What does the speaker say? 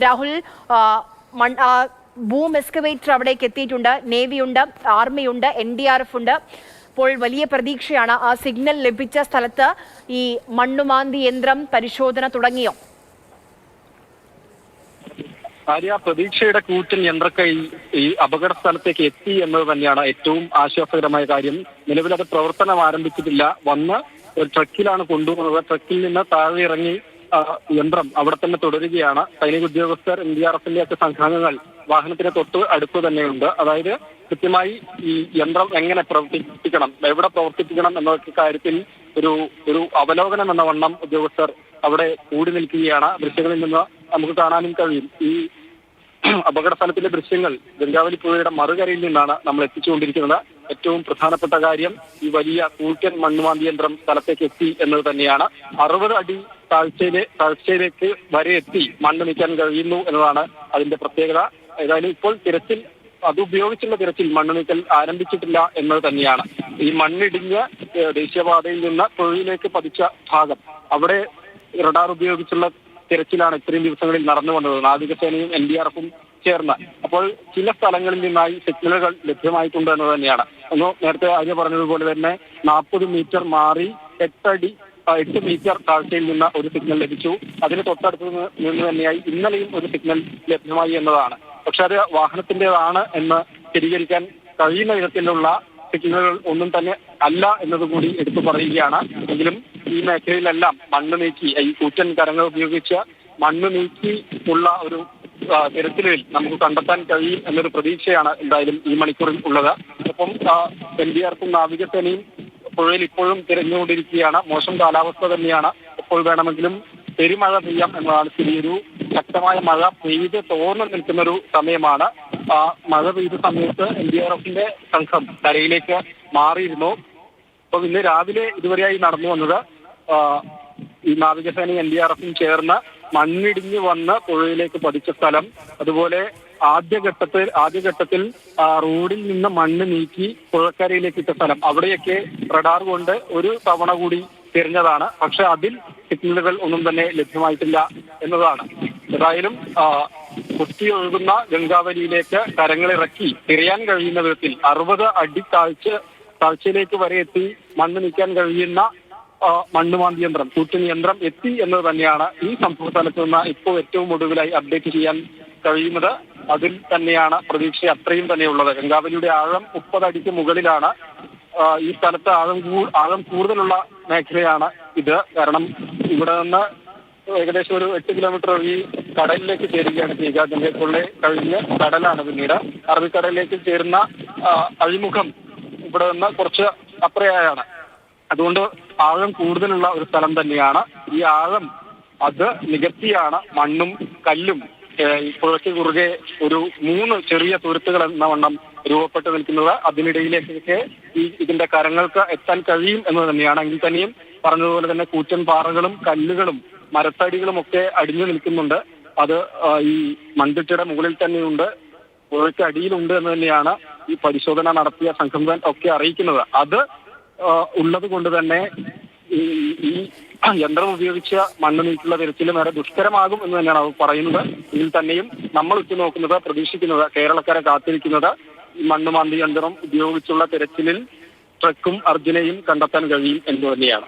Rahul, boom excavator അവിടേക്ക് എത്തിയിട്ടുണ്ട്. നേവിയുണ്ട്, ആർമിയുണ്ട്, NDRF ഉണ്ട്. ഇപ്പോൾ വലിയ പ്രതീക്ഷയാണ്. ആ സിഗ്നൽ ലഭിച്ച സ്ഥലത്ത് ഈ മണ്ണുമാന്തി യന്ത്രം പരിശോധന തുടങ്ങിയോ? പ്രതീക്ഷയുടെ കൂറ്റൻ യന്ത്രക്കൈ ഈ അപകട സ്ഥലത്തേക്ക് എത്തി എന്നത് തന്നെയാണ് ഏറ്റവും ആശ്വാസകരമായ കാര്യം. നിലവിലത് പ്രവർത്തനം ആരംഭിച്ചിട്ടില്ല. വന്ന് ഒരു ട്രക്കിലാണ് കൊണ്ടുപോകുന്നത്. ട്രക്കിൽ നിന്ന് താഴെ ഇറങ്ങി യന്ത്രം അവിടെ തന്നെ തുടരുകയാണ്. സൈനിക ഉദ്യോഗസ്ഥർ, NDRFന്റെ ഒക്കെ സംഘാംഗങ്ങൾ വാഹനത്തിന് തൊട്ട് അടുത്ത് തന്നെയുണ്ട്. അതായത് കൃത്യമായി ഈ യന്ത്രം എങ്ങനെ പ്രവർത്തിപ്പിക്കണം, എവിടെ പ്രവർത്തിപ്പിക്കണം എന്നൊക്കെ കാര്യത്തിൽ ഒരു അവലോകനം എന്ന വണ്ണം ഉദ്യോഗസ്ഥർ അവിടെ കൂടി നിൽക്കുകയാണ്. ദൃശ്യങ്ങളിൽ നിന്ന് നമുക്ക് കാണാനും കഴിയും. ഈ അപകട സ്ഥലത്തിന്റെ ദൃശ്യങ്ങൾ ഗംഗാവലി പുഴയുടെ മറുകരയിൽ നിന്നാണ് നമ്മൾ എത്തിച്ചുകൊണ്ടിരിക്കുന്നത്. ഏറ്റവും പ്രധാനപ്പെട്ട കാര്യം ഈ വലിയ കൂറ്റൻ മണ്ണുമാന്തി യന്ത്രം സ്ഥലത്തേക്ക് എത്തി എന്നത് തന്നെയാണ്. 60 അടി താഴ്ചയിലേക്ക് വരെ എത്തി മണ്ണ് നീക്കാൻ കഴിയുന്നു എന്നതാണ് അതിന്റെ പ്രത്യേകത. ഏതായാലും ഇപ്പോൾ തിരച്ചിൽ, അതുപയോഗിച്ചുള്ള തിരച്ചിൽ, മണ്ണ് നീക്കൽ ആരംഭിച്ചിട്ടില്ല എന്നത് തന്നെയാണ്. ഈ മണ്ണിടിഞ്ഞ് ദേശീയപാതയിൽ നിന്ന് പുഴയിലേക്ക് പതിച്ച ഭാഗം, അവിടെ റഡാർ ഉപയോഗിച്ചുള്ള തിരച്ചിലാണ് ഇത്രയും ദിവസങ്ങളിൽ നടന്നു വന്നത്, നാവികസേനയും NDRFും ചേർന്ന്. അപ്പോൾ ചില സ്ഥലങ്ങളിൽ നിന്നായി സിഗ്നലുകൾ ലഭ്യമായിട്ടുണ്ട് എന്ന് തന്നെയാണ്. നേരത്തെ ആര്യ പറഞ്ഞതുപോലെ തന്നെ 40 മീറ്റർ മാറി 8 മീറ്റർ താഴ്ചയിൽ നിന്ന് ഒരു സിഗ്നൽ ലഭിച്ചു. അതിന് തൊട്ടടുത്ത് നിന്ന് തന്നെയായി ഇന്നലെയും ഒരു സിഗ്നൽ ലഭ്യമായി എന്നതാണ്. പക്ഷെ അത് വാഹനത്തിൻ്റെതാണ് എന്ന് സ്ഥിരീകരിക്കാൻ കഴിയുന്ന വിധത്തിലുള്ള സിഗ്നലുകൾ ഒന്നും തന്നെ അല്ല എന്നതുകൂടി എടുത്തു പറയുകയാണ്. എങ്കിലും ഈ മേഖലയിലെല്ലാം മണ്ണ് നീക്കി, ഈ കൂറ്റൻ കരങ്ങൾ ഉപയോഗിച്ച് മണ്ണ് നീക്കി ഉള്ള ഒരു തിരച്ചിലിൽ നമുക്ക് കണ്ടെത്താൻ കഴിയും എന്നൊരു പ്രതീക്ഷയാണ് എന്തായാലും ഈ മണിക്കൂറിൽ ഉള്ളത്. ഒപ്പം NDRFും നാവികസേനയും പുഴയിൽ ഇപ്പോഴും തിരഞ്ഞുകൊണ്ടിരിക്കുകയാണ്. മോശം കാലാവസ്ഥ തന്നെയാണ്. എപ്പോൾ വേണമെങ്കിലും പെരുമഴ പെയ്യാം എന്നതാണ് സ്ഥിതി. ഒരു ശക്തമായ മഴ പെയ്ത് തോർന്നു നിൽക്കുന്നൊരു സമയമാണ്. മഴ പെയ്ത സമയത്ത് NDRFന്റെ സംഘം കരയിലേക്ക് മാറിയിരുന്നു. അപ്പൊ ഇന്ന് രാവിലെ ഇതുവരെയായി നടന്നു വന്നത് ഈ നാവികസേനയും NDRFും ചേർന്ന് മണ്ണിടിഞ്ഞു വന്ന് പുഴയിലേക്ക് പതിച്ച സ്ഥലം, അതുപോലെ ആദ്യഘട്ടത്തിൽ റോഡിൽ നിന്ന് മണ്ണ് നീക്കി പുഴക്കരയിലേക്ക് ഇട്ട സ്ഥലം, അവിടെയൊക്കെ റഡാർ കൊണ്ട് ഒരു തവണ കൂടി തിരഞ്ഞതാണ്. പക്ഷെ അതിൽ സിഗ്നലുകൾ ഒന്നും തന്നെ ലഭ്യമായിട്ടില്ല എന്നതാണ്. ഏതായാലും കുത്തിയൊഴുകുന്ന ഗംഗാവലിയിലേക്ക് കരങ്ങളിറക്കി തിരയാൻ കഴിയുന്ന വിധത്തിൽ 60 അടി താഴ്ചയിലേക്ക് വരെ എത്തി മണ്ണ് നീക്കാൻ കഴിയുന്ന മണ്ണുമാന്തി യന്ത്രം, കൂറ്റൻ യന്ത്രം എത്തി എന്നത് തന്നെയാണ് ഈ സംഭവ സ്ഥലത്ത് നിന്ന് ഇപ്പോൾ ഏറ്റവും ഒടുവിലായി അപ്ഡേറ്റ് ചെയ്യാൻ കഴിയുന്നത്. അതിൽ തന്നെയാണ് പ്രതീക്ഷ അത്രയും തന്നെയുള്ളത്. ഗംഗാവലിയുടെ ആഴം 30 അടിക്ക് മുകളിലാണ്. ഈ സ്ഥലത്ത് ആഴം കൂടുതലുള്ള മേഖലയാണ് ഇത്. കാരണം ഇവിടെ നിന്ന് ഏകദേശം ഒരു 8 കിലോമീറ്റർ ഈ കടലിലേക്ക് ചേരുകയാണ് ചെയ്യുക. ഗംഗയ്ക്കുള്ളിൽ കഴിഞ്ഞ് കടലാണ് പിന്നീട്. അറബിക്കടലിലേക്ക് ചേരുന്ന അഴിമുഖം ഇവിടെ നിന്ന് കുറച്ച് അപ്പുറയായാണ്. അതുകൊണ്ട് ആഴം കൂടുതലുള്ള ഒരു സ്ഥലം തന്നെയാണ്. ഈ ആഴം അത് നികത്തിയാണ് മണ്ണും കല്ലും പുഴയ്ക്ക് കുറുകെ ഒരു 3 ചെറിയ തുരുത്തുകൾ എന്ന വണ്ണം രൂപപ്പെട്ട് നിൽക്കുന്നത്. അതിനിടയിലേക്കൊക്കെ ഇതിന്റെ കരങ്ങൾക്ക് എത്താൻ കഴിയും എന്ന് തന്നെയാണ്. എങ്കിൽ തന്നെയും പറഞ്ഞതുപോലെ തന്നെ കൂറ്റൻ പാറകളും കല്ലുകളും മരത്തടികളും ഒക്കെ അടിഞ്ഞു നിൽക്കുന്നുണ്ട്. അത് ഈ മൺതിട്ടയുടെ മുകളിൽ തന്നെയുണ്ട്, പുഴയ്ക്ക് അടിയിലുണ്ട് എന്ന് തന്നെയാണ് ഈ പരിശോധന നടത്തിയ സംഘം ഒക്കെ അറിയിക്കുന്നത്. അത് ഉള്ളത് കൊണ്ട് തന്നെ ഈ യന്ത്രം ഉപയോഗിച്ച് മണ്ണ് നീക്കിയുള്ള തിരച്ചിലും ഏറെ ദുഷ്കരമാകും എന്ന് തന്നെയാണ് അവർ പറയുന്നത്. ഇതിൽ തന്നെയും നമ്മൾ ഉറ്റുനോക്കുന്നത്, പ്രതീക്ഷിക്കുന്നത്, കേരളക്കര കാത്തിരിക്കുന്നത് ഈ മണ്ണുമാന്തി യന്ത്രം ഉപയോഗിച്ചുള്ള തിരച്ചിലിൽ ട്രക്കും അർജുനെയും കണ്ടെത്താൻ കഴിയും എന്ന് തന്നെയാണ്.